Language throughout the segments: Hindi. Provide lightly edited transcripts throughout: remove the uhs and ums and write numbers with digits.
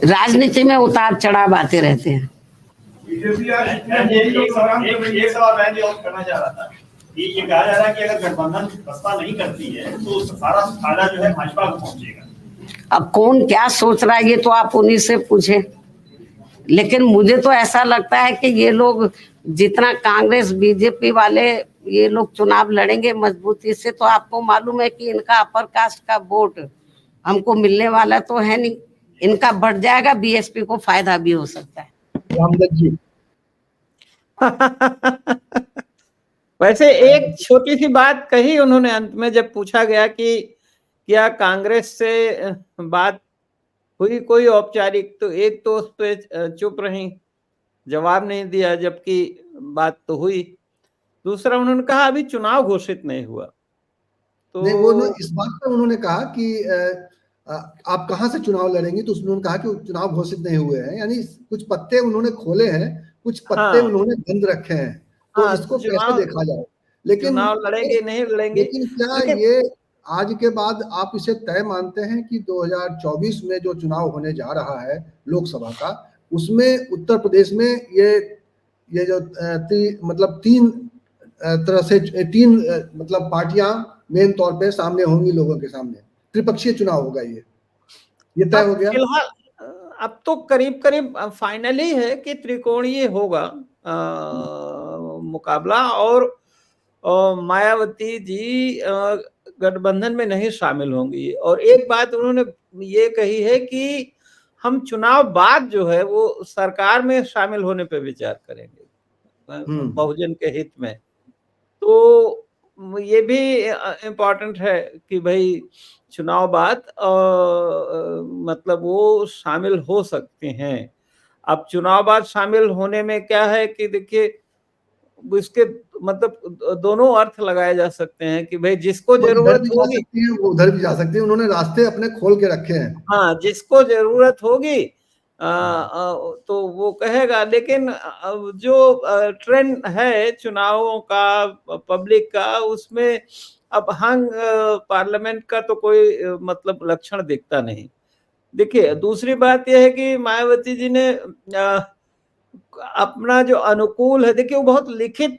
राजनीति में उतार चढ़ाव आते रहते हैं। एक सवाल मैं भी और करना चाह रहा था कि ये कहा जा रहा है कि अगर गठबंधन बसपा नहीं करती है तो सारा फायदा जो है भाजपा को पहुंचेगा। अब कौन क्या सोच रहा है ये तो आप उन्हीं से पूछे, लेकिन मुझे तो ऐसा लगता है कि ये लोग जितना कांग्रेस बीजेपी वाले ये लोग चुनाव लड़ेंगे मजबूती से, तो आपको मालूम है कि इनका अपर कास्ट का वोट हमको मिलने वाला तो है नहीं, इनका बढ़ जाएगा, बीएसपी को फायदा भी हो सकता है। रामदत्त जी वैसे एक छोटी सी बात कही उन्होंने अंत में, जब पूछा गया कि क्या कांग्रेस से बात हुई कोई औपचारिक, तो एक तो उस पे चुप रही, जवाब नहीं दिया, जबकि बात तो हुई। दूसरा उन्होंने कहा अभी चुनाव घोषित नहीं हुआ, तो नहीं, वो इस बात पर उन्होंने कहा कि आप कहां से चुनाव लड़ेंगे, तो उन्होंने कहा कि चुनाव घोषित नहीं हुए हैं, यानी कुछ पत्ते उन्होंने खोले हैं, कुछ पत्ते उन्होंने बंद रखे हैं, तो इसको कैसे देखा जाए। लेकिन चुनाव लड़ेंगे नहीं लड़ेंगे, लेकिन क्या ये आज के बाद आप इसे तय मानते हैं कि 2024 में जो चुनाव होने जा रहा है लोकसभा का, उसमें उत्तर प्रदेश में ये जो मतलब तीन तरह से तीन मतलब पार्टियां मेन तौर पे सामने होंगी लोगों के सामने, त्रिपक्षीय चुनाव होगा, ये तय हो गया। फिलहाल अब तो करीब करीब फाइनली है कि त्रिकोणीय होगा मुकाबला, और मायावती जी गठबंधन में नहीं शामिल होंगी। और एक बात उन्होंने ये कही है कि हम चुनाव बाद जो है वो सरकार में शामिल होने पे विचार करेंगे बहुजन के हित में। तो ये भी इम्पोर्टेंट है कि भाई चुनाव बाद मतलब वो शामिल हो सकते हैं। अब चुनाव बाद शामिल होने में क्या है कि देखिए इसके मतलब दोनों अर्थ लगाए जा सकते हैं कि भाई जिसको जरूरत होगी वो उधर भी जा सकती है, उन्होंने रास्ते अपने खोल के रखे हैं। हाँ, जिसको जरूरत होगी तो वो कहेगा, लेकिन जो ट्रेंड है चुनावों का पब्लिक का, उसमें अब हंग पार्लियामेंट का तो कोई मतलब लक्षण दिखता नहीं। देखिए दूसरी बात यह है कि मायावती जी ने अपना जो अनुकूल है, देखिए वो बहुत लिखित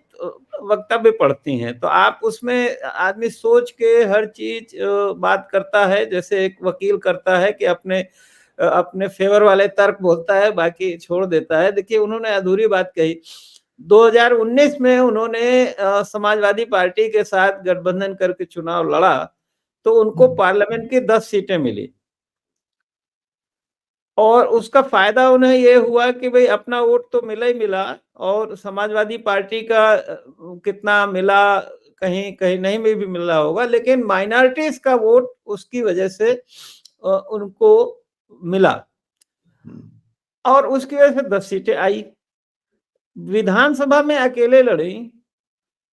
वक्तव्य पढ़ती हैं, तो आप उसमें आदमी सोच के हर चीज बात करता है, जैसे एक वकील करता है कि अपने फेवर वाले तर्क बोलता है, बाकी छोड़ देता है। देखिए उन्होंने अधूरी बात कही। 2019 में उन्होंने समाजवादी पार्टी के साथ गठबंधन करके चुनाव लड़ा, तो उनको पार्लियामेंट की 10 सीटें मिली, और उसका फायदा उन्हें ये हुआ कि भाई अपना वोट तो मिला ही मिला, और समाजवादी पार्टी का कितना मिला, कहीं कहीं नहीं में भी मिला होगा, लेकिन माइनॉरिटीज का वोट उसकी वजह से उनको मिला, और उसकी वजह से 10 सीटें आई। विधानसभा में अकेले लड़ी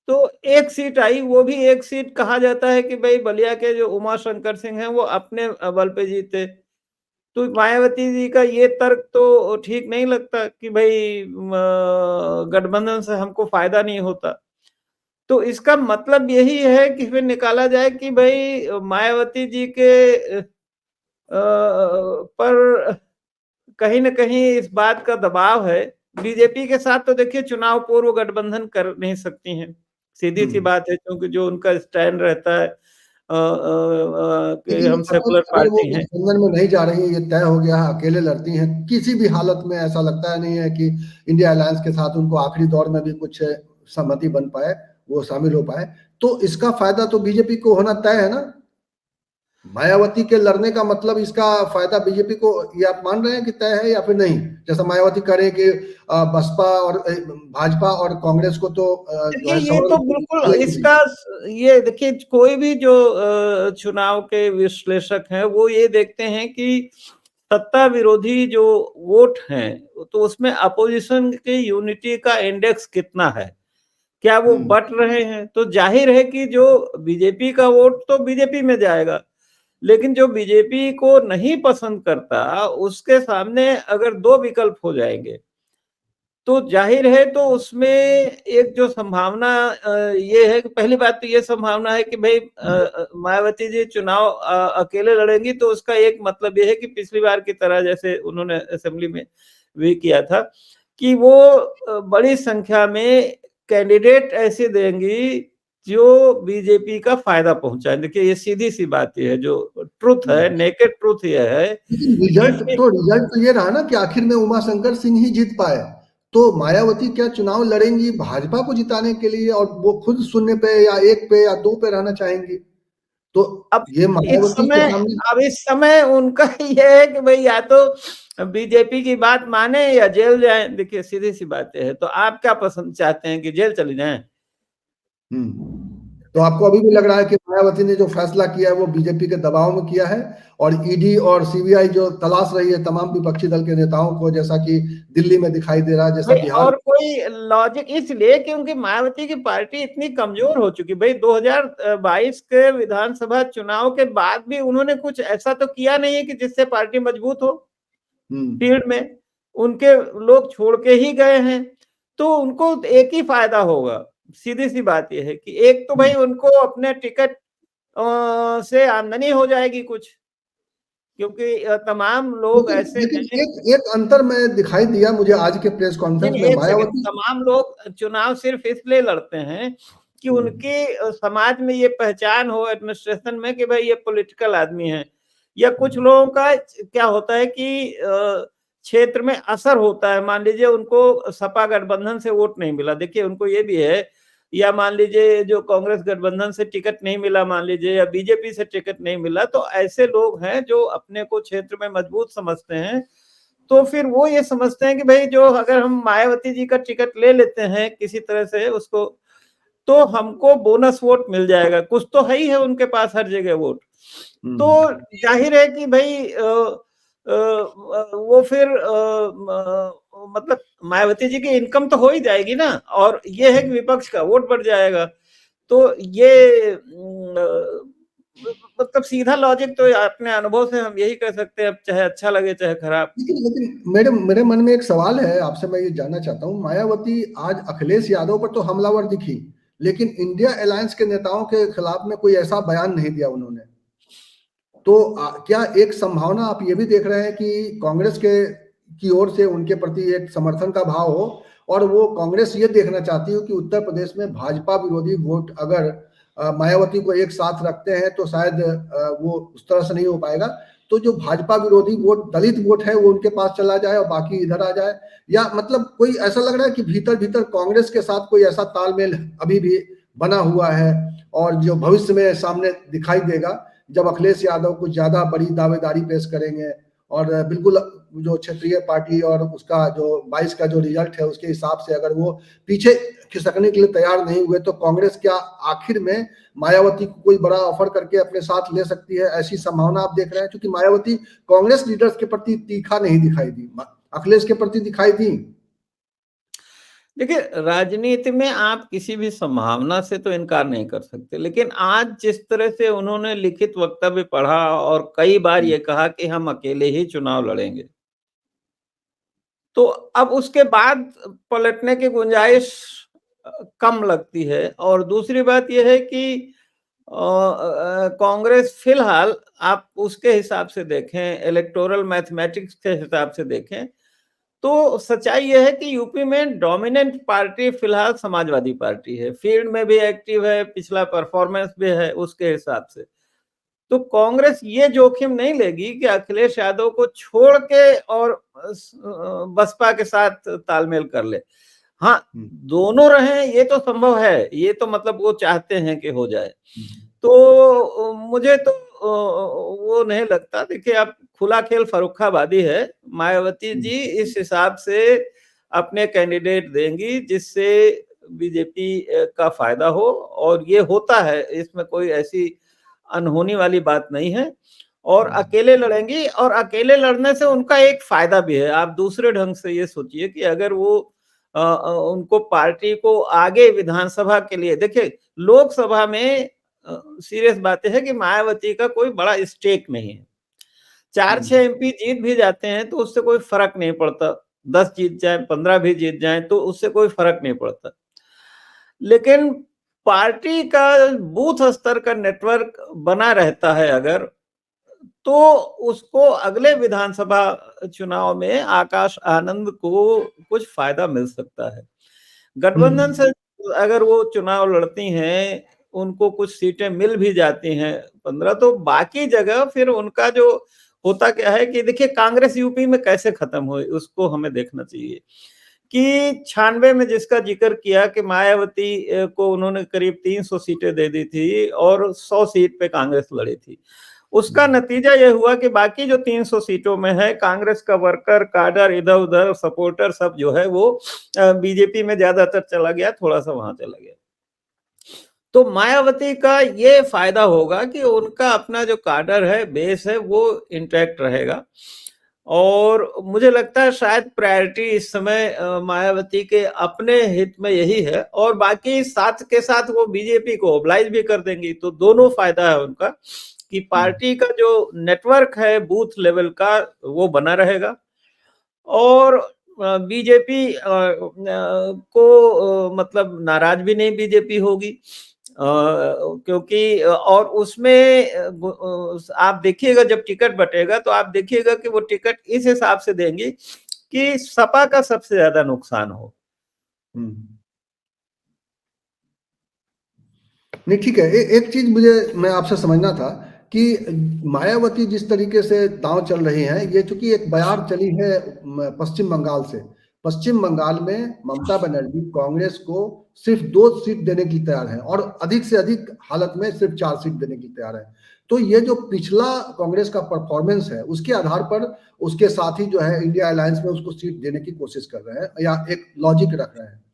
तो एक सीट आई, वो भी एक सीट कहा जाता है कि भाई बलिया के जो उमा शंकर सिंह हैं वो अपने बल पे जीते। तो मायावती जी का ये तर्क तो ठीक नहीं लगता कि भाई गठबंधन से हमको फायदा नहीं होता। तो इसका मतलब यही है कि फिर निकाला जाए कि भाई मायावती जी के पर कहीं न कहीं इस बात का दबाव है। बीजेपी के साथ तो देखिए चुनाव पूर्व गठबंधन कर नहीं सकती हैं, सीधी सी बात है, क्योंकि जो उनका स्टैंड रहता है कि हम सेकुलर पार्टी हैं। गठबंधन में नहीं जा रही है, ये तय हो गया है, अकेले लड़ती हैं, किसी भी हालत में ऐसा लगता है नहीं है कि इंडिया अलायंस के साथ उनको आखिरी दौर में भी कुछ सहमति बन पाए, वो शामिल हो पाए, तो इसका फायदा तो बीजेपी को होना तय है ना। मायावती के लड़ने का मतलब इसका फायदा बीजेपी को, ये आप मान रहे हैं कि तय है या फिर नहीं? जैसा मायावती करे कि बसपा और भाजपा और कांग्रेस को तो जो है ये तो बिल्कुल इसका, ये देखिए कोई भी जो चुनाव के विश्लेषक हैं वो ये देखते हैं कि सत्ता विरोधी जो वोट हैं तो उसमें अपोजिशन के यूनिटी का इंडेक्स कितना है, क्या वो बट रहे हैं। तो जाहिर है कि जो बीजेपी का वोट तो बीजेपी में जाएगा, लेकिन जो बीजेपी को नहीं पसंद करता उसके सामने अगर दो विकल्प हो जाएंगे, तो जाहिर है तो उसमें एक जो संभावना ये है कि पहली बात तो ये संभावना है कि भाई मायावती जी चुनाव अकेले लड़ेंगी, तो उसका एक मतलब ये है कि पिछली बार की तरह जैसे उन्होंने असेंबली में भी किया था कि वो बड़ी संख्या में कैंडिडेट ऐसे देंगी जो बीजेपी का फायदा पहुंचाए। देखिए ये सीधी सी बात है, जो ट्रुथ है, नेकेड ट्रुथ ये है। लेकिन रिजल्ट तो ये रहा ना कि आखिर में उमाशंकर सिंह ही जीत पाए। तो मायावती क्या चुनाव लड़ेंगी भाजपा को जिताने के लिए, और वो खुद शून्य पे या 1 पे या 2 पे रहना चाहेंगी? तो अब ये मायावती के सामने अब इस समय उनका ये है कि भाई या तो बीजेपी की बात माने या जेल जाए। देखिए सीधी सी बातें है, तो आप क्या पसंद चाहते हैं कि जेल चली जाएं? तो आपको अभी भी लग रहा है कि मायावती ने जो फैसला किया है वो बीजेपी के दबाव में किया है, और ईडी और सीबीआई जो तलाश रही है तमाम विपक्षी दल के नेताओं को, जैसा कि दिल्ली में दिखाई दे रहा है, जैसा बिहार और कोई लॉजिक इसलिए क्योंकि मायावती की पार्टी इतनी कमजोर हो चुकी। भाई 2022 के विधानसभा चुनाव के बाद भी उन्होंने कुछ ऐसा तो किया नहीं है कि जिससे पार्टी मजबूत हो। फील्ड में उनके लोग छोड़ के ही गए हैं, तो उनको एक ही फायदा होगा। सीधी सी बात यह है कि एक तो भाई उनको अपने टिकट से आमदनी हो जाएगी कुछ, क्योंकि तमाम लोग ऐसे लेकिन हैं। एक अंतर में दिखाई दिया मुझे आज के प्रेस कॉन्फ्रेंस में, मायावती तमाम लोग चुनाव सिर्फ इसलिए लड़ते हैं कि उनकी समाज में ये पहचान हो एडमिनिस्ट्रेशन में कि भाई ये पॉलिटिकल आदमी है। या कुछ लोगों का क्या होता है कि क्षेत्र में असर होता है। मान लीजिए उनको सपा गठबंधन से वोट नहीं मिला, देखिए उनको ये भी है, या मान लीजिए जो कांग्रेस गठबंधन से टिकट नहीं मिला, मान लीजिए, या बीजेपी से टिकट नहीं मिला, तो ऐसे लोग हैं जो अपने को क्षेत्र में मजबूत समझते हैं। तो फिर वो ये समझते हैं कि भाई जो अगर हम मायावती जी का टिकट ले लेते हैं किसी तरह से उसको, तो हमको बोनस वोट मिल जाएगा। कुछ तो है ही है उनके पास हर जगह वोट। तो जाहिर है कि भाई वो फिर मतलब मायावती जी की इनकम तो हो ही जाएगी ना, और ये है कि विपक्ष का वोट बढ़ जाएगा। तो ये मतलब सीधा लॉजिक तो अपने अनुभव से हम यही कह सकते हैं, चाहे अच्छा लगे चाहे खराब। लेकिन मेरे मन में एक सवाल है आपसे, मैं ये जानना चाहता हूँ, मायावती आज अखिलेश यादव पर तो हमलावर दिखी, लेकिन इंडिया अलायंस के नेताओं के खिलाफ में कोई ऐसा बयान नहीं दिया उन्होंने। तो क्या एक संभावना आप ये भी देख रहे हैं कि कांग्रेस के की ओर से उनके प्रति एक समर्थन का भाव हो, और वो कांग्रेस ये देखना चाहती हो कि उत्तर प्रदेश में भाजपा विरोधी वोट अगर मायावती को एक साथ रखते हैं तो शायद वो उस तरह से नहीं हो पाएगा, तो जो भाजपा विरोधी वोट, दलित वोट है, वो उनके पास चला जाए और बाकी इधर आ जाए? या मतलब कोई ऐसा लग रहा है कि भीतर भीतर कांग्रेस के साथ कोई ऐसा तालमेल अभी भी बना हुआ है, और जो भविष्य में सामने दिखाई देगा जब अखिलेश यादव कुछ ज्यादा बड़ी दावेदारी पेश करेंगे, और बिल्कुल जो क्षेत्रीय पार्टी और उसका जो 22 का जो रिजल्ट है उसके हिसाब से अगर वो पीछे खिसकने के लिए तैयार नहीं हुए, तो कांग्रेस क्या आखिर में मायावती को कोई बड़ा ऑफर करके अपने साथ ले सकती है? ऐसी संभावना आप देख रहे हैं? क्योंकि मायावती कांग्रेस लीडर्स के प्रति तीखा नहीं दिखाई दी, अखिलेश के प्रति दिखाई दी। देखिए राजनीति में आप किसी भी संभावना से तो इनकार नहीं कर सकते, लेकिन आज जिस तरह से उन्होंने लिखित वक्तव्य पढ़ा और कई बार ये कहा कि हम अकेले ही चुनाव लड़ेंगे, तो अब उसके बाद पलटने की गुंजाइश कम लगती है। और दूसरी बात यह है कि कांग्रेस फिलहाल आप उसके हिसाब से देखें, इलेक्टोरल मैथमेटिक्स के हिसाब से देखें, तो सच्चाई यह है कि यूपी में डोमिनेंट पार्टी फिलहाल समाजवादी पार्टी है, फील्ड में भी एक्टिव है, पिछला परफॉर्मेंस भी है उसके हिसाब से। तो कांग्रेस ये जोखिम नहीं लेगी कि अखिलेश यादव को छोड़ के और बसपा के साथ तालमेल कर ले। हाँ, दोनों रहें ये तो संभव है, ये तो मतलब वो चाहते हैं कि हो जाए। तो मुझे तो वो नहीं लगता। देखिए आप खुला खेल फर्रुखाबादी है, मायावती जी इस हिसाब से अपने कैंडिडेट देंगी जिससे बीजेपी का फायदा हो, और ये होता है, इसमें कोई ऐसी अनहोनी वाली बात नहीं है। और अकेले लड़ेंगी, और अकेले लड़ने से उनका एक फायदा भी है। आप दूसरे ढंग से ये सोचिए कि अगर वो उनको पार्टी को आगे विधानसभा के लिए, देखिए लोकसभा में सीरियस बात है कि मायावती का कोई बड़ा स्टेक नहीं है। 4-6 एमपी जीत भी जाते हैं तो उससे कोई फर्क नहीं पड़ता 10 जीत जाए, 15 भी जीत जाए, तो उससे कोई फर्क नहीं पड़ता। लेकिन पार्टी का बूथ स्तर का नेटवर्क बना रहता है अगर, तो उसको अगले विधानसभा चुनाव में आकाश आनंद को कुछ फायदा मिल सकता है। गठबंधन से अगर वो चुनाव लड़ती हैं, उनको कुछ सीटें मिल भी जाती हैं 15, तो बाकी जगह फिर उनका जो होता क्या है कि देखिए कांग्रेस यूपी में कैसे खत्म हुई उसको हमें देखना चाहिए कि 96 में जिसका जिक्र किया कि मायावती को उन्होंने करीब 300 सीटें दे दी थी और 100 सीट पे कांग्रेस लड़ी थी। उसका नतीजा यह हुआ कि बाकी जो 300 सीटों में है, कांग्रेस का वर्कर काडर इधर उधर सपोर्टर सब जो है वो बीजेपी में ज्यादातर चला गया, थोड़ा सा वहां चला गया। तो मायावती का ये फायदा होगा कि उनका अपना जो काडर है, बेस है, वो इंटैक्ट रहेगा। और मुझे लगता है शायद प्रायोरिटी इस समय मायावती के अपने हित में यही है, और बाकी साथ के साथ वो बीजेपी को ओबलाइज भी कर देंगी, तो दोनों फायदा है उनका कि पार्टी का जो नेटवर्क है बूथ लेवल का वो बना रहेगा, और बीजेपी को मतलब नाराज भी नहीं बीजेपी होगी, क्योंकि और उसमें आप देखिएगा जब टिकट बटेगा तो आप देखिएगा कि वो टिकट इस हिसाब से देंगे कि सपा का सबसे ज्यादा नुकसान हो। नहीं ठीक है, एक चीज मुझे मैं आपसे समझना था कि मायावती जिस तरीके से दांव चल रही हैं, ये चूंकि एक बयार चली है पश्चिम बंगाल से, पश्चिम बंगाल में ममता बनर्जी कांग्रेस को सिर्फ 2 सीट देने के लिए तैयार है और अधिक से अधिक हालत में सिर्फ 4 सीट देने के लिए तैयार है। तो ये जो पिछला कांग्रेस का परफॉर्मेंस है उसके आधार पर उसके साथी जो है इंडिया अलायंस में उसको सीट देने की कोशिश कर रहे हैं या एक लॉजिक रख रहे हैं।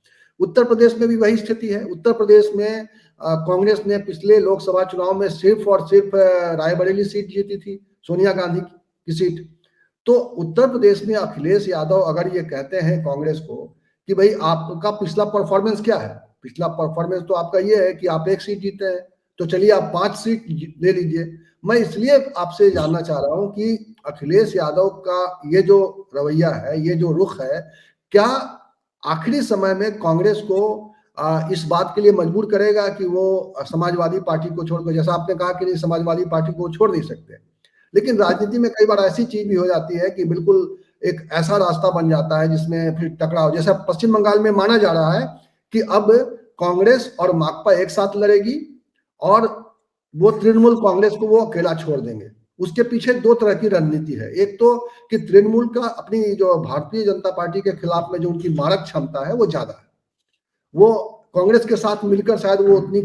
उत्तर प्रदेश में भी वही स्थिति है। उत्तर प्रदेश में कांग्रेस ने पिछले लोकसभा चुनाव में सिर्फ और सिर्फ रायबरेली सीट जीती थी, सोनिया गांधी की सीट। तो उत्तर प्रदेश में अखिलेश यादव अगर ये कहते हैं कांग्रेस को कि भाई आपका पिछला परफॉर्मेंस क्या है, पिछला परफॉर्मेंस तो आपका ये है कि आप 1 सीट जीते हैं, तो चलिए आप 5 सीट ले लीजिए। मैं इसलिए आपसे जानना चाह रहा हूं कि अखिलेश यादव का ये जो रवैया है, ये जो रुख है, क्या आखिरी समय में कांग्रेस को इस बात के लिए मजबूर करेगा कि वो समाजवादी पार्टी को छोड़कर, जैसा आपने कहा कि नहीं समाजवादी पार्टी को छोड़ नहीं सकते, लेकिन राजनीति में कई बार ऐसी चीज भी हो जाती है कि बिल्कुल एक ऐसा रास्ता बन जाता है जिसमें फिर टकराव, जैसा पश्चिम बंगाल में माना जा रहा है कि अब कांग्रेस और माकपा एक साथ लड़ेगी और वो तृणमूल कांग्रेस को वो अकेला छोड़ देंगे। उसके पीछे 2 तरह की रणनीति है। एक तो कि तृणमूल का अपनी जो भारतीय जनता पार्टी के खिलाफ में जो उनकी मारक क्षमता है वो ज्यादा है, वो कांग्रेस के साथ मिलकर शायद वो उतनी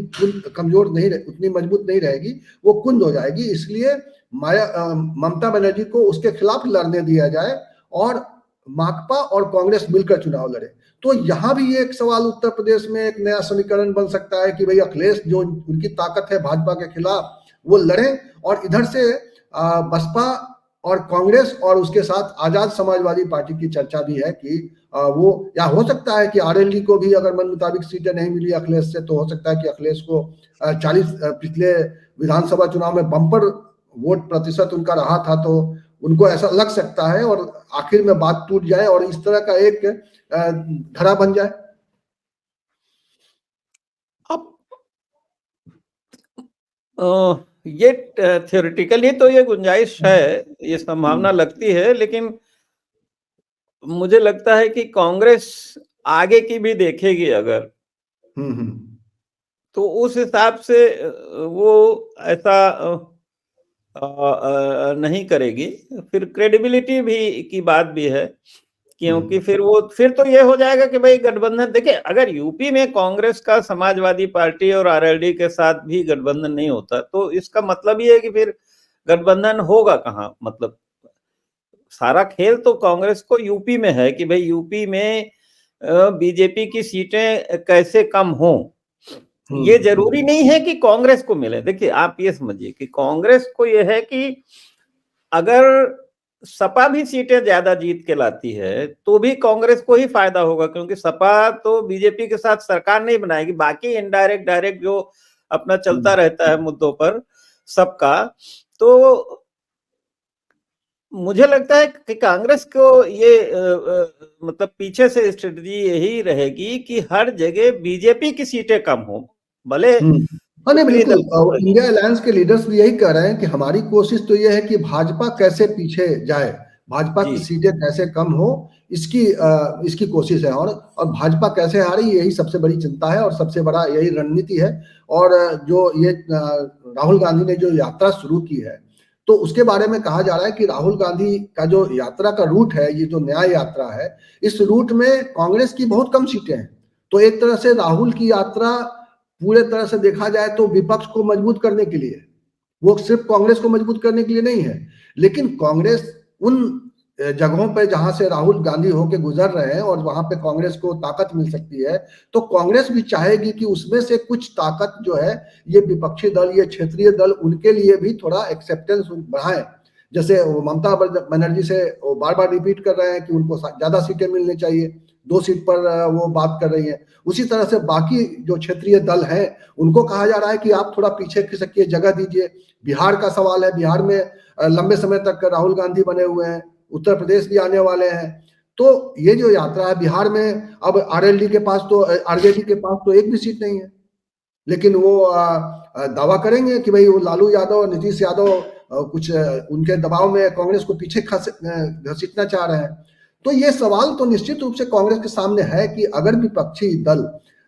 कमजोर नहीं, उतनी मजबूत नहीं रहेगी, वो कुंद हो जाएगी। इसलिए ममता बनर्जी को उसके खिलाफ लड़ने दिया जाए और माकपा और कांग्रेस मिलकर चुनाव लड़े। तो यहाँ भी एक सवाल उत्तर प्रदेश में एक नया समीकरण बन सकता है कि भाई अखिलेश जो उनकी ताकत है भाजपा के खिलाफ वो लड़ें, और इधर से बसपा और कांग्रेस और उसके साथ आजाद समाजवादी पार्टी की चर्चा भी है कि वो, या हो सकता है कि आरएलडी को भी अगर मन मुताबिक सीटें नहीं मिली अखिलेश से, तो हो सकता है कि अखिलेश को 40 पिछले विधानसभा चुनाव में बम्पर वोट प्रतिशत उनका रहा था, तो उनको ऐसा लग सकता है और आखिर में बात टूट जाए और इस तरह का एक धरा बन जाए। अब ये थ्योरेटिकली तो ये गुंजाइश है, ये संभावना लगती है, लेकिन मुझे लगता है कि कांग्रेस आगे की भी देखेगी अगर, तो उस हिसाब से वो ऐसा नहीं करेगी। फिर क्रेडिबिलिटी भी की बात भी है, क्योंकि फिर तो ये हो जाएगा कि भाई गठबंधन, देखिए अगर यूपी में कांग्रेस का समाजवादी पार्टी और आरएलडी के साथ भी गठबंधन नहीं होता तो इसका मतलब ये है कि फिर गठबंधन होगा कहाँ। मतलब सारा खेल तो कांग्रेस को यूपी में है कि भाई यूपी में बीजेपी की सीटें कैसे कम हो। ये जरूरी नहीं है कि कांग्रेस को मिले। देखिए आप ये समझिए कि कांग्रेस को ये है कि अगर सपा भी सीटें ज्यादा जीत के लाती है तो भी कांग्रेस को ही फायदा होगा, क्योंकि सपा तो बीजेपी के साथ सरकार नहीं बनाएगी, बाकी इनडायरेक्ट डायरेक्ट जो अपना चलता रहता है मुद्दों पर सबका, तो मुझे लगता है कि कांग्रेस को ये मतलब पीछे से स्ट्रेटजी यही रहेगी कि हर जगह बीजेपी की सीटें कम हो, भले हाँ नहीं उत्तरी बिल्कुल, दक्षिण में। इंडिया अलायंस के लीडर्स भी यही कह रहे हैं कि हमारी कोशिश तो ये है कि भाजपा कैसे पीछे जाए, भाजपा की जी सीटें कैसे कम हो, इसकी कोशिश है। और भाजपा कैसे आ रही है, यही सबसे बड़ी चिंता है और सबसे बड़ा यही रणनीति है। और जो ये राहुल गांधी ने जो यात्रा शुरू की है, तो उसके बारे में कहा जा रहा है कि राहुल गांधी का जो यात्रा का रूट है, ये जो न्याय यात्रा है, इस रूट में कांग्रेस की बहुत कम सीटें हैं। तो एक तरह से राहुल की यात्रा पूरे तरह से देखा जाए तो विपक्ष को मजबूत करने के लिए, वो सिर्फ कांग्रेस को मजबूत करने के लिए नहीं है। लेकिन कांग्रेस उन जगहों पे जहां से राहुल गांधी होके गुजर रहे हैं और वहां पे कांग्रेस को ताकत मिल सकती है, तो कांग्रेस भी चाहेगी कि उसमें से कुछ ताकत जो है ये विपक्षी दल, ये क्षेत्रीय दल, उनके लिए भी थोड़ा एक्सेप्टेंस बढ़ाए। जैसे ममता बनर्जी से बार बार रिपीट कर रहे हैं कि उनको ज्यादा सीटें मिलनी चाहिए, 2 सीट पर वो बात कर रही है। उसी तरह से बाकी जो क्षेत्रीय दल हैं उनको कहा जा रहा है कि आप थोड़ा पीछे खिसकिए, जगह दीजिए। बिहार का सवाल है, बिहार में लंबे समय तक राहुल गांधी बने हुए हैं, उत्तर प्रदेश भी आने वाले हैं। तो ये जो यात्रा है बिहार में, अब आरएलडी के पास तो आरजेडी के पास तो एक भी सीट नहीं है, लेकिन वो दावा करेंगे कि भाई वो लालू यादव और नीतीश यादव कुछ उनके दबाव में कांग्रेस को पीछे घसीटना चाह रहे हैं। तो ये सवाल तो निश्चित रूप से कांग्रेस के सामने है कि अगर विपक्षी दल,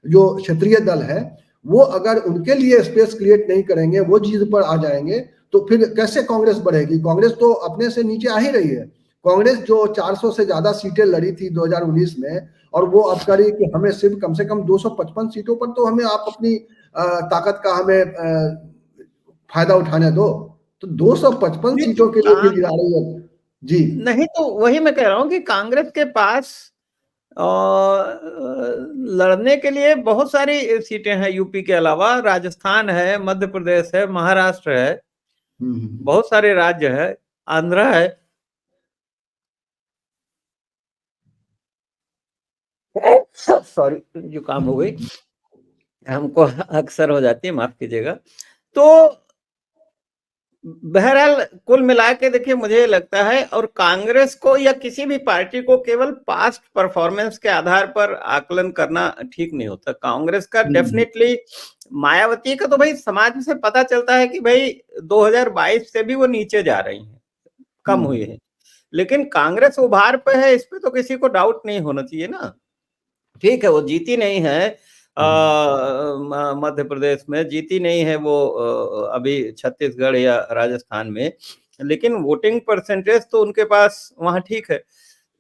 जो क्षेत्रीय दल है, वो अगर उनके लिए स्पेस क्रिएट नहीं करेंगे, वो जिद पर आ जाएंगे, तो फिर कैसे कांग्रेस बढ़ेगी। कांग्रेस तो अपने से नीचे आ ही रही है। कांग्रेस जो 400 से ज्यादा सीटें लड़ी थी 2019 में, और वो अब करी कि हमें सिर्फ कम से कम 255 सीटों पर तो हमें आप अपनी ताकत का हमें फायदा उठाने दो। तो 255 जी, सीटों के लिए भी गिरा रही है। जी नहीं तो वही मैं कह रहा हूं कि कांग्रेस के पास लड़ने के लिए बहुत सारी सीटें हैं। यूपी के अलावा राजस्थान है, मध्य प्रदेश है, महाराष्ट्र है, बहुत सारे राज्य है, आंध्र है। सॉरी, जुकाम हो गई, हमको अक्सर हो जाती है, माफ कीजिएगा। तो बहरहाल कुल मिला के देखिए, मुझे लगता है और कांग्रेस को या किसी भी पार्टी को केवल पास्ट परफॉर्मेंस के आधार पर आकलन करना ठीक नहीं होता। कांग्रेस का डेफिनेटली, मायावती का तो भाई समाज से पता चलता है कि भाई 2022 से भी वो नीचे जा रही हैं, कम हुई है, लेकिन कांग्रेस उभार पे है, इस पे तो किसी को डाउट नहीं होना चाहिए ना। ठीक है, वो जीती नहीं है मध्य प्रदेश में, जीती नहीं है वो अभी छत्तीसगढ़ या राजस्थान में, लेकिन वोटिंग परसेंटेज तो उनके पास वहां ठीक है।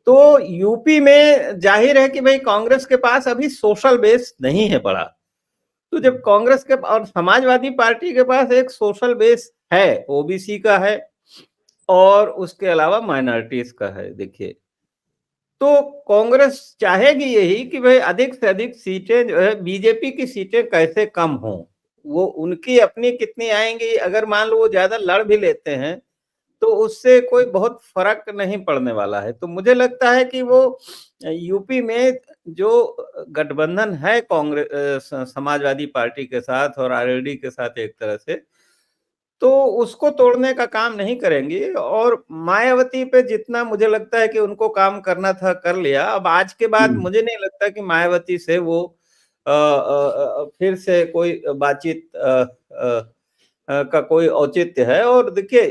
तो यूपी में जाहिर है कि भाई कांग्रेस के पास अभी सोशल बेस नहीं है बड़ा। तो जब कांग्रेस के और समाजवादी पार्टी के पास एक सोशल बेस है, ओबीसी का है और उसके अलावा माइनॉरिटीज का है, देखिए, तो कांग्रेस चाहेगी यही कि भाई अधिक से अधिक सीटें जो है, बीजेपी की सीटें कैसे कम हों। वो उनकी अपनी कितनी आएंगी, अगर मान लो वो ज्यादा लड़ भी लेते हैं तो उससे कोई बहुत फर्क नहीं पड़ने वाला है। तो मुझे लगता है कि वो यूपी में जो गठबंधन है कांग्रेस समाजवादी पार्टी के साथ और आरएलडी के साथ एक तरह से, तो उसको तोड़ने का काम नहीं करेंगी। और मायावती पे जितना मुझे लगता है कि उनको काम करना था कर लिया। अब आज के बाद मुझे नहीं लगता कि मायावती से वो फिर से कोई बातचीत का कोई औचित्य है। और देखिए,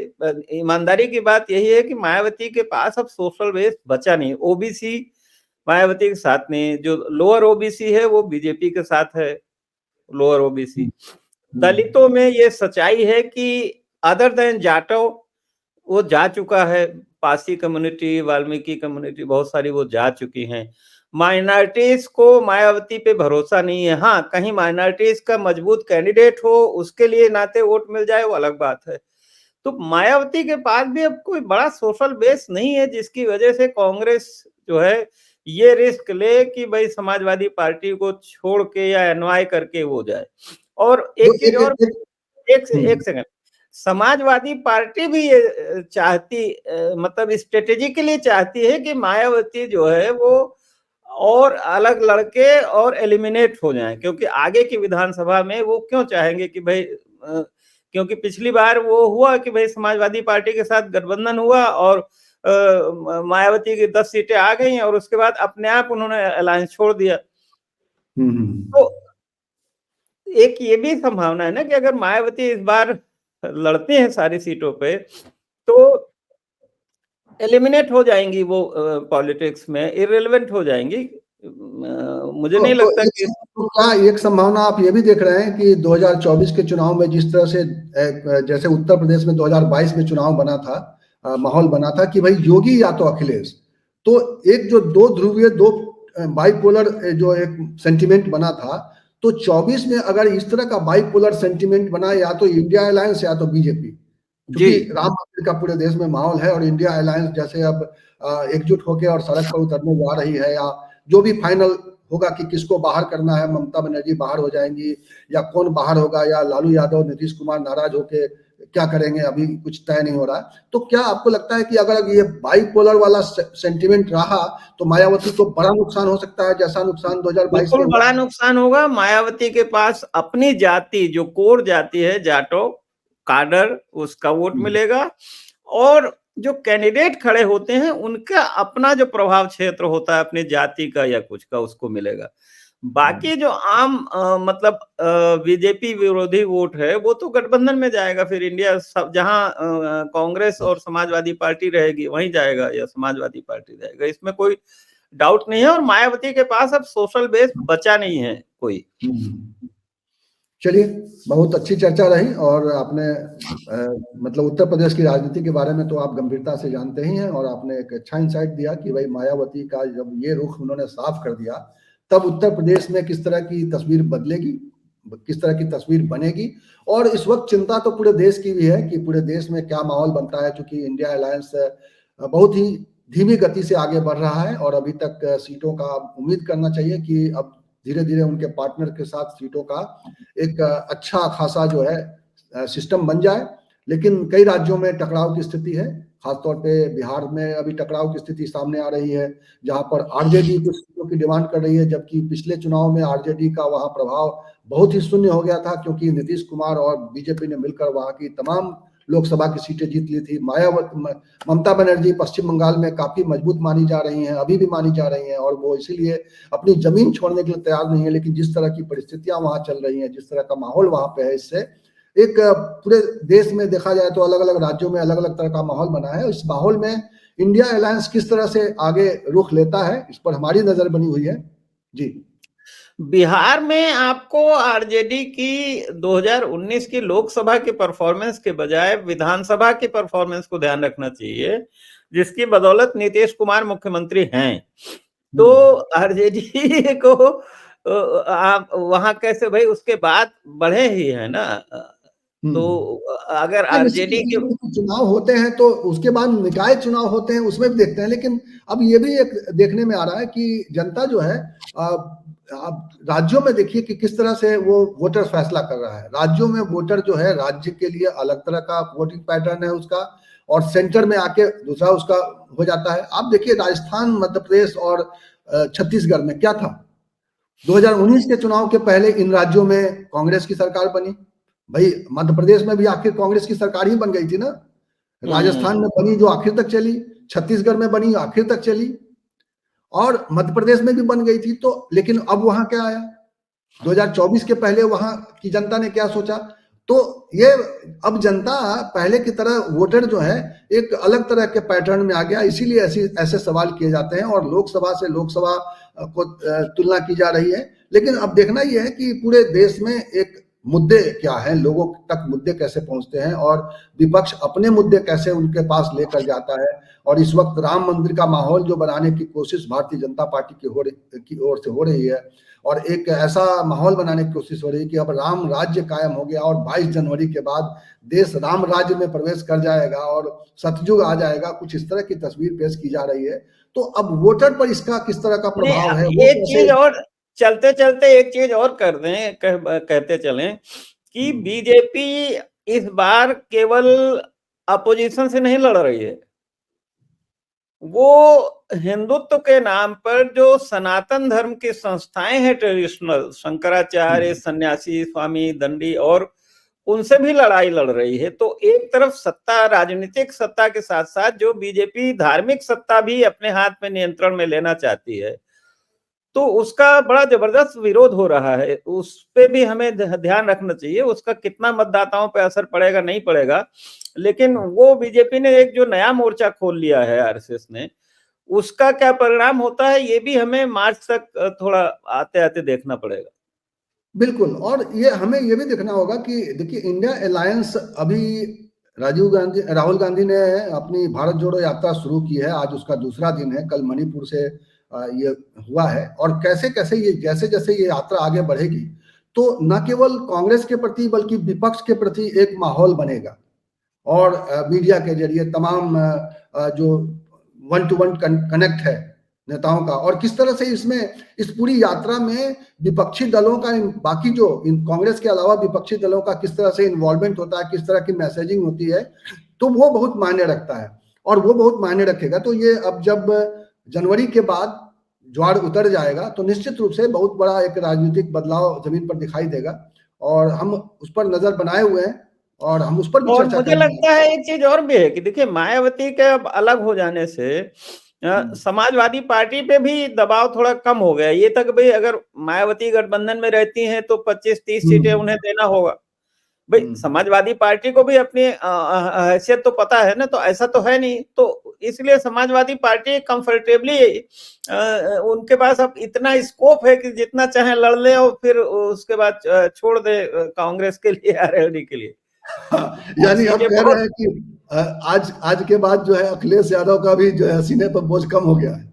ईमानदारी की बात यही है कि मायावती के पास अब सोशल बेस बचा नहीं। ओबीसी मायावती के साथ नहीं, जो लोअर ओबीसी है वो बीजेपी के साथ है, लोअर ओबीसी। दलितों में ये सच्चाई है कि अदर देन जाटव वो जा चुका है, पासी कम्युनिटी, वाल्मीकि कम्युनिटी, बहुत सारी वो जा चुकी हैं। माइनॉरिटीज को मायावती पे भरोसा नहीं है। हाँ, कहीं माइनॉरिटीज का मजबूत कैंडिडेट हो, उसके लिए नाते वोट मिल जाए, वो अलग बात है। तो मायावती के पास भी अब कोई बड़ा सोशल बेस नहीं है, जिसकी वजह से कांग्रेस जो है ये रिस्क ले कि भाई समाजवादी पार्टी को छोड़ के या एनवाय करके वो जाए। और एक चीज और, एक सेकंड, समाजवादी पार्टी भी ये चाहती, मतलब स्ट्रेटेजिकली चाहती है कि मायावती जो है वो और अलग लड़के और एलिमिनेट हो जाएं, क्योंकि आगे की विधानसभा में वो क्यों चाहेंगे कि भाई क्योंकि पिछली बार वो हुआ कि भाई समाजवादी पार्टी के साथ गठबंधन हुआ और मायावती की 10 सीटें आ गई और उसके बाद अपने आप उन्होंने अलायंस छोड़ दिया। तो एक ये भी संभावना है ना कि अगर मायावती इस बार लड़ती हैं सारी सीटों पे तो एलिमिनेट हो जाएंगी वो पॉलिटिक्स में, इररिलेवेंट हो जाएंगी। मुझे नहीं लगता कि तो क्या एक संभावना आप ये भी देख रहे हैं कि 2024 के चुनाव में जिस तरह से जैसे उत्तर प्रदेश में 2022 में चुनाव बना था, माहौल बना था कि भाई योगी या तो अखिलेश, तो एक जो दो ध्रुवीय, दो बाइपोलर जो एक सेंटिमेंट बना था, तो 24 में अगर इस तरह का बाइपोलर सेंटिमेंट बना या तो इंडिया अलायंस या तो बीजेपी, क्योंकि राम मंदिर का पूरे देश में माहौल है और इंडिया अलायंस जैसे अब एकजुट होकर और सड़क पर उतरने जा रही है, या जो भी फाइनल होगा कि किसको बाहर करना है, ममता बनर्जी बाहर हो जाएंगी या कौन बाहर होगा, या लालू यादव नीतीश कुमार नाराज होके क्या करेंगे, अभी कुछ तय नहीं हो रहा है। तो क्या आपको लगता है कि अगर ये बाइपोलर वाला सेंटिमेंट रहा तो मायावती को बड़ा नुकसान हो सकता है, जैसा नुकसान 2022 में बड़ा नुकसान होगा। मायावती के पास अपनी जाति, जो कोर जाति है, जाटो काडर, उसका वोट मिलेगा और जो कैंडिडेट खड़े होते हैं उनका अपना जो प्रभाव क्षेत्र होता है अपनी जाति का या कुछ का, उसको मिलेगा। बाकी जो आम मतलब बीजेपी विरोधी वोट है वो तो गठबंधन में जाएगा, फिर इंडिया सब जहां कांग्रेस और समाजवादी पार्टी रहेगी वहीं जाएगा या समाजवादी पार्टी जाएगा, इसमें कोई डाउट नहीं है। और मायावती के पास अब सोशल बेस बचा नहीं है कोई। चलिए, बहुत अच्छी चर्चा रही और आपने मतलब उत्तर प्रदेश की राजनीति के बारे में तो आप गंभीरता से जानते ही हैं और आपने एक अच्छा इंसाइट दिया कि भाई मायावती का जब ये रुख उन्होंने साफ कर दिया तब उत्तर प्रदेश में किस तरह की तस्वीर बदलेगी, किस तरह की तस्वीर बनेगी। और इस वक्त चिंता तो पूरे देश की भी है कि पूरे देश में क्या माहौल बनता है, क्योंकि इंडिया अलायंस बहुत ही धीमी गति से आगे बढ़ रहा है और अभी तक सीटों का उम्मीद करना चाहिए कि अब धीरे धीरे उनके पार्टनर के साथ सीटों का एक अच्छा खासा जो है सिस्टम बन जाए। लेकिन कई राज्यों में टकराव की स्थिति है, खासतौर पे बिहार में अभी टकराव की स्थिति सामने आ रही है, जहां पर आरजेडी कुछ सीटों की डिमांड कर रही है, जबकि पिछले चुनाव में आरजेडी का वहां प्रभाव बहुत ही शून्य हो गया था, क्योंकि नीतीश कुमार और बीजेपी ने मिलकर वहां की तमाम लोकसभा की सीटें जीत ली थी। ममता बनर्जी पश्चिम बंगाल में काफी मजबूत मानी जा रही हैं, अभी भी मानी जा रही हैं, और वो इसीलिए अपनी जमीन छोड़ने के लिए तैयार नहीं है। लेकिन जिस तरह की परिस्थितियां वहां चल रही हैं, जिस तरह का माहौल वहां पे है, इससे एक पूरे देश में देखा जाए तो अलग अलग राज्यों में अलग अलग तरह का माहौल बना है। इस माहौल में इंडिया अलायंस किस तरह से आगे रुख लेता है, इस पर हमारी नजर बनी हुई है। जी, बिहार में आपको आरजेडी की 2019 की लोकसभा की परफॉर्मेंस के बजाय विधानसभा की परफॉर्मेंस को ध्यान रखना चाहिए, जिसकी बदौलत नीतीश कुमार मुख्यमंत्री हैं। तो आरजेडी को आप वहां कैसे भाई उसके बाद बढ़े ही है ना। तो अगर आरजेडी के चुनाव होते हैं तो उसके बाद निकाय चुनाव होते हैं, उसमें भी देखते हैं। लेकिन अब ये भी एक देखने में आ रहा है कि जनता जो है आप राज्यों में देखिए कि किस तरह से वो वोटर फैसला कर रहा है। राज्यों में वोटर जो है राज्य के लिए अलग तरह का वोटिंग पैटर्न है उसका, और सेंटर में आके दूसरा उसका हो जाता है। आप देखिए राजस्थान, मध्य प्रदेश और छत्तीसगढ़ में क्या था। 2019 के चुनाव के पहले इन राज्यों में कांग्रेस की सरकार बनी, भाई मध्य प्रदेश में भी आखिर कांग्रेस की सरकार ही बन गई थी ना। राजस्थान में बनी जो आखिर तक चली, छत्तीसगढ़ में बनी आखिर तक चली, और मध्य प्रदेश में भी बन गई थी। तो लेकिन अब वहां क्या आया, 2024 के पहले वहां की जनता ने क्या सोचा। तो ये अब जनता पहले की तरह वोटर जो है एक अलग तरह के पैटर्न में आ गया, इसीलिए ऐसे सवाल किए जाते हैं और लोकसभा से लोकसभा को तुलना की जा रही है। लेकिन अब देखना यह है कि पूरे देश में एक मुद्दे क्या हैं, लोगों तक मुद्दे कैसे पहुंचते हैं और विपक्ष अपने मुद्दे कैसे उनके पास लेकर जाता है। और इस वक्त राम मंदिर का माहौल जो बनाने की कोशिश भारतीय जनता पार्टी की ओर से हो रही है, और एक ऐसा माहौल बनाने की कोशिश हो रही है कि अब राम राज्य कायम हो गया और 22 जनवरी के बाद देश राम राज्य में प्रवेश कर जाएगा और सतयुग आ जाएगा, कुछ इस तरह की तस्वीर पेश की जा रही है। तो अब वोटर पर इसका किस तरह का प्रभाव है, एक चीज और चलते चलते एक चीज और कर दें, कहते चलें कि बीजेपी इस बार केवल अपोजिशन से नहीं लड़ रही है, वो हिंदुत्व के नाम पर जो सनातन धर्म की संस्थाएं हैं ट्रेडिशनल, शंकराचार्य, सन्यासी, स्वामी, दंडी और उनसे भी लड़ाई लड़ रही है। तो एक तरफ सत्ता, राजनीतिक सत्ता के साथ साथ जो बीजेपी धार्मिक सत्ता भी अपने हाथ में नियंत्रण में लेना चाहती है, तो उसका बड़ा जबरदस्त विरोध हो रहा है। उस पे भी हमें ध्यान रखना चाहिए, उसका कितना मतदाताओं पे असर पड़ेगा नहीं पड़ेगा। लेकिन वो बीजेपी ने एक जो नया मोर्चा खोल लिया है आरएसएस ने, उसका क्या परिणाम होता है ये भी हमें मार्च तक थोड़ा आते आते देखना पड़ेगा। बिल्कुल। और ये हमें ये भी देखना होगा कि देखिए, इंडिया अलायंस अभी राहुल गांधी ने अपनी भारत जोड़ो यात्रा शुरू की है, आज उसका दूसरा दिन है, कल मणिपुर से ये हुआ है। और कैसे कैसे ये जैसे जैसे ये यात्रा आगे बढ़ेगी तो न केवल कांग्रेस के प्रति बल्कि विपक्ष के प्रति एक माहौल बनेगा, और मीडिया के जरिए तमाम जो वन टू वन कनेक्ट है नेताओं का, और किस तरह से इसमें इस पूरी यात्रा में विपक्षी दलों का, बाकी जो कांग्रेस के अलावा विपक्षी दलों का किस तरह से इन्वॉल्वमेंट होता है, किस तरह की मैसेजिंग होती है, तो वो बहुत मायने रखता है और वो बहुत मायने रखेगा। तो ये अब जब जनवरी के बाद ज्वार उतर जाएगा तो निश्चित रूप से बहुत बड़ा एक राजनीतिक बदलाव जमीन पर दिखाई देगा, और हम उस पर नजर बनाए हुए हैं और हम उस पर भी और चर्चा मुझे करेंगे। लगता है एक चीज और भी है कि देखिए, मायावती के अब अलग हो जाने से समाजवादी पार्टी पे भी दबाव थोड़ा कम हो गया। ये तक भाई अगर मायावती गठबंधन में रहती हैं तो 25-30 सीटें उन्हें देना होगा। भाई समाजवादी पार्टी को भी अपनी हैसियत तो पता है ना, तो ऐसा तो है नहीं। तो इसलिए समाजवादी पार्टी कंफर्टेबली उनके पास अब इतना स्कोप है कि जितना चाहे लड़ ले और फिर उसके बाद छोड़ दे कांग्रेस के लिए, आरएलडी के लिए। यानी आप कह रहे हैं कि आज के बाद जो है अखिलेश यादव का भी जो है सीने पर बोझ कम हो गया है।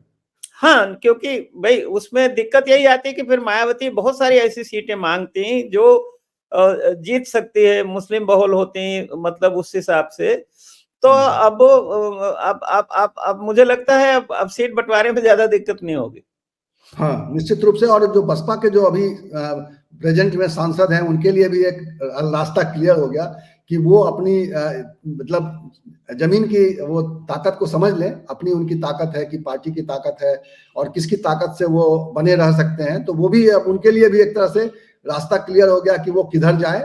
हाँ, क्योंकि भाई उसमें दिक्कत यही आती है कि फिर मायावती बहुत सारी ऐसी सीटें मांगती जो जीत सकती है, मुस्लिम बहुल होती, मतलब उस हिसाब से। तो अब मुझे लगता है अब सीट बंटवारे में ज्यादा दिक्कत नहीं होगी। हाँ, निश्चित रूप से। और जो बसपा के जो अभी प्रेजेंट में सांसद हैं उनके लिए भी एक रास्ता क्लियर हो गया कि वो अपनी मतलब जमीन की वो ताकत को समझ लें, अपनी उनकी ताकत है कि पार्टी की ताकत है और किसकी ताकत से वो बने रह सकते हैं। तो वो भी अब उनके लिए भी एक तरह से रास्ता क्लियर हो गया कि वो किधर जाए,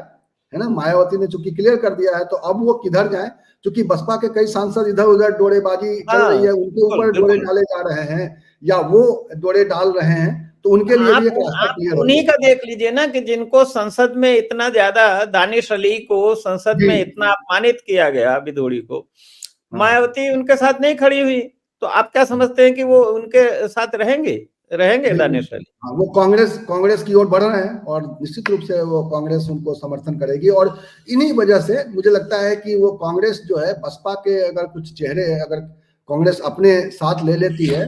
है ना। मायावती ने चूंकि क्लियर कर दिया है तो अब वो किधर जाए, क्योंकि बसपा के कई सांसद इधर उधर डोरेबाजी चल रही है, उनके ऊपर डोरे डाले जा रहे हैं या वो डोरे डाल रहे हैं, तो उनके लिए भी एक रास्ता क्लियर हो उन्हीं का देख लीजिए ना कि जिनको संसद में इतना ज्यादा, दानिश अली को संसद में इतना अपमानित किया गया, विधोड़ी को, मायावती उनके साथ नहीं खड़ी हुई। तो आप क्या समझते हैं कि वो उनके साथ रहेंगे दानिश अली? हाँ, वो कांग्रेस की ओर बढ़ रहे हैं और निश्चित रूप से वो कांग्रेस उनको समर्थन करेगी। और इन्हीं वजह से मुझे लगता है कि वो कांग्रेस जो है, बसपा के अगर कुछ चेहरे अगर कांग्रेस अपने साथ ले लेती है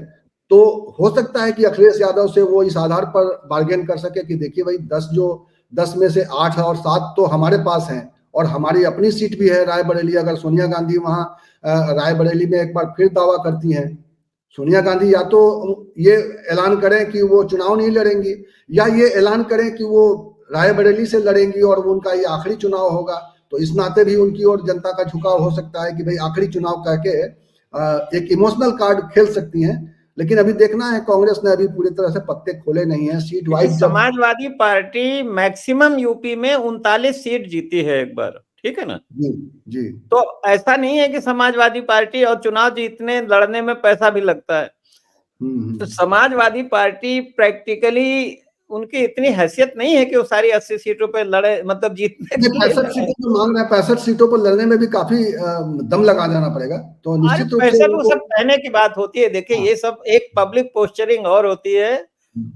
तो हो सकता है कि अखिलेश यादव से वो इस आधार पर बार्गेन कर सके कि देखिए भाई 10 में से 8 और 7 तो हमारे पास हैं और हमारी अपनी सीट भी है रायबरेली। अगर सोनिया गांधी वहां रायबरेली में एक बार फिर दावा करती हैं, सोनिया गांधी या तो ये ऐलान करें कि वो चुनाव नहीं लड़ेंगी या ये ऐलान करें कि वो रायबरेली से लड़ेंगी और उनका ये आखिरी चुनाव होगा, तो इस नाते भी उनकी ओर जनता का झुकाव हो सकता है कि भाई आखिरी चुनाव कह के एक इमोशनल कार्ड खेल सकती हैं। लेकिन अभी देखना है, कांग्रेस ने अभी पूरी तरह से पत्ते खोले नहीं है seat wise. Samajwadi party maximum UP में 39 सीट जीती है एक बार, ठीक है ना जी। तो ऐसा नहीं है कि समाजवादी पार्टी, और चुनाव जीतने लड़ने में पैसा भी लगता है। तो समाजवादी पार्टी प्रैक्टिकली उनकी इतनी हैसियत नहीं है कि वो सारी 80 सीटों पे लड़े, मतलब जीतने के लिए 65 सीटों पर मांग रहे हैं, 65 सीटों पर लड़ने में भी काफी दम लगा जाना पड़ेगा। तो निश्चित रूप से वो सब कहने की बात होती है। देखिए ये सब एक पब्लिक पोस्चरिंग और होती है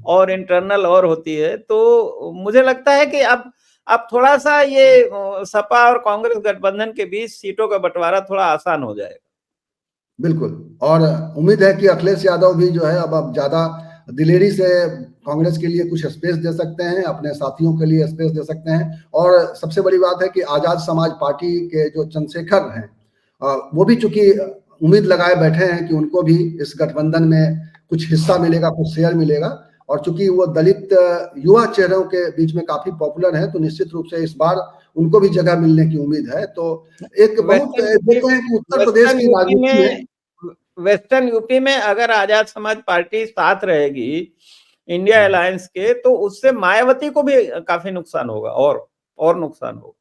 और इंटरनल और होती है। तो मुझे लगता है कि अब थोड़ा सा ये सपा और कांग्रेस गठबंधन के बीच सीटों का बंटवारा थोड़ा आसान हो जाएगा। बिल्कुल। और उम्मीद है कि अखिलेश यादव भी जो है अब ज्यादा दिलेरी से कांग्रेस के लिए कुछ स्पेस दे सकते हैं, अपने साथियों के लिए स्पेस दे सकते हैं। और सबसे बड़ी बात है कि आजाद समाज पार्टी के जो चंद्रशेखर हैं वो भी चूंकि उम्मीद लगाए बैठे हैं कि उनको भी इस गठबंधन में कुछ हिस्सा मिलेगा, कुछ शेयर मिलेगा। और चूंकि वो दलित युवा चेहरों के बीच में काफी पॉपुलर है तो निश्चित रूप से इस बार उनको भी जगह मिलने की उम्मीद है। तो एक बहुत देखते हैं कि उत्तर प्रदेश की राजनीति में, वेस्टर्न यूपी में अगर आजाद समाज पार्टी साथ रहेगी इंडिया अलायंस के, तो उससे मायावती को भी काफी नुकसान होगा और नुकसान होगा।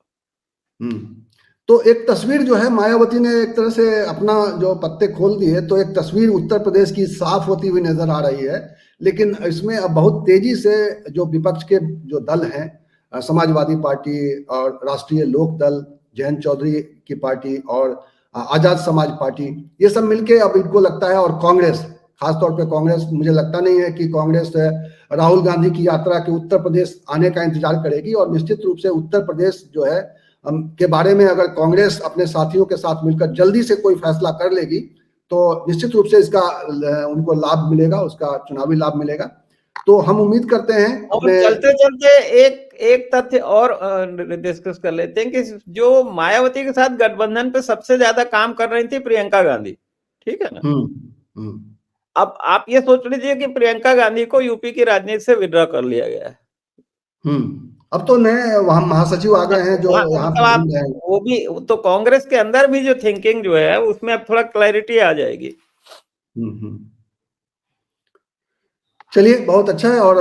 तो एक तस्वीर जो है मायावती ने एक तरह से अपना जो पत्ते खोल दिए, तो एक तस्वीर उत्तर प्रदेश की साफ होती हुई नजर आ रही है। लेकिन इसमें अब बहुत तेजी से जो विपक्ष के जो दल हैं, समाजवादी पार्टी और राष्ट्रीय लोक दल, जयंत चौधरी की पार्टी और आजाद समाज पार्टी, ये सब मिलके अब इनको लगता है, और कांग्रेस, खासतौर पे कांग्रेस, मुझे लगता नहीं है कि कांग्रेस राहुल गांधी की यात्रा के उत्तर प्रदेश आने का इंतजार करेगी। और निश्चित रूप से उत्तर प्रदेश जो है के बारे में अगर कांग्रेस अपने साथियों के साथ मिलकर जल्दी से कोई फैसला कर लेगी तो निश्चित रूप से इसका उनको लाभ मिलेगा, उसका चुनावी लाभ मिलेगा। तो हम उम्मीद करते हैं। और चलते चलते एक तथ्य और डिस्कस कर लेते हैं कि जो मायावती के साथ गठबंधन पे सबसे ज्यादा काम कर रही थी प्रियंका गांधी, ठीक है ना। अब आप ये सोच लीजिए कि प्रियंका गांधी को यूपी की राजनीति से विड्रॉ कर लिया गया है। अब तो नए वहां महासचिव आ गए हैं जो यहाँ पे वो भी तो कांग्रेस के अंदर भी जो थिंकिंग जो है उसमें अब थोड़ा क्लैरिटी आ जाएगी। चलिए, बहुत अच्छा है। और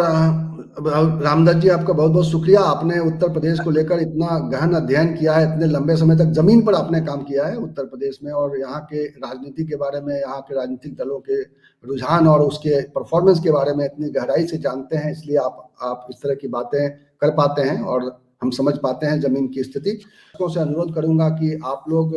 रामदास जी, आपका बहुत बहुत शुक्रिया। आपने उत्तर प्रदेश को लेकर इतना गहन अध्ययन किया है, इतने लंबे समय तक जमीन पर आपने काम किया है उत्तर प्रदेश में, और यहाँ के राजनीति के बारे में, यहाँ के राजनीतिक दलों के रुझान और उसके परफॉर्मेंस के बारे में इतनी गहराई से जानते हैं, इसलिए आप इस तरह की बातें कर पाते हैं और हम समझ पाते हैं जमीन की स्थिति। से अनुरोध करूंगा कि आप लोग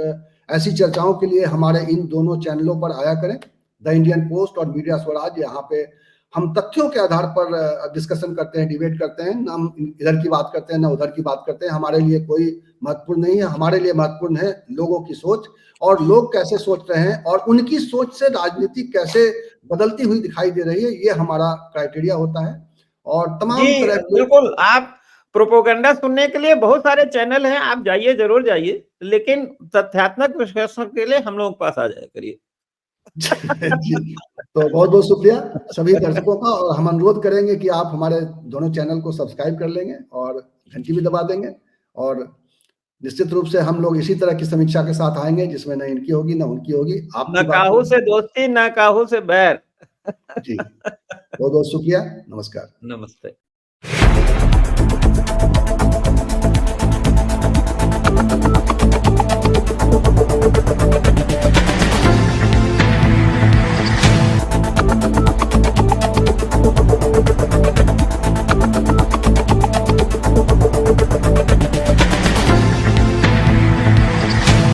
ऐसी चर्चाओं के लिए हमारे इन दोनों चैनलों पर आया करें, द इंडियन पोस्ट और मीडिया स्वराज। यहाँ पे हम तथ्यों के आधार पर डिस्कशन करते हैं, डिबेट करते हैं, ना हम इधर की बात करते हैं ना उधर की बात करते हैं। हमारे लिए कोई महत्वपूर्ण नहीं है, हमारे लिए महत्वपूर्ण है लोगों की सोच, और लोग कैसे सोच रहे हैं और उनकी सोच से राजनीति कैसे बदलती हुई दिखाई दे रही है, ये हमारा क्राइटेरिया होता है। और तमाम तरह के, बिल्कुल, आप प्रोपोगंडा सुनने के लिए बहुत सारे चैनल हैं, आप जाइए, जरूर जाइए, लेकिन तथ्यात्मक विश्लेषण के लिए हम लोगों के पास आ जाया करिए। जी, तो बहुत बहुत शुक्रिया सभी दर्शकों का, और हम अनुरोध करेंगे कि आप हमारे दोनों चैनल को सब्सक्राइब कर लेंगे और घंटी भी दबा देंगे। और निश्चित रूप से हम लोग इसी तरह की समीक्षा के साथ आएंगे जिसमें न इनकी होगी न उनकी होगी। आप न काहू से दोस्ती, न काहू से बैर। जी, बहुत बहुत शुक्रिया, नमस्कार। नमस्ते।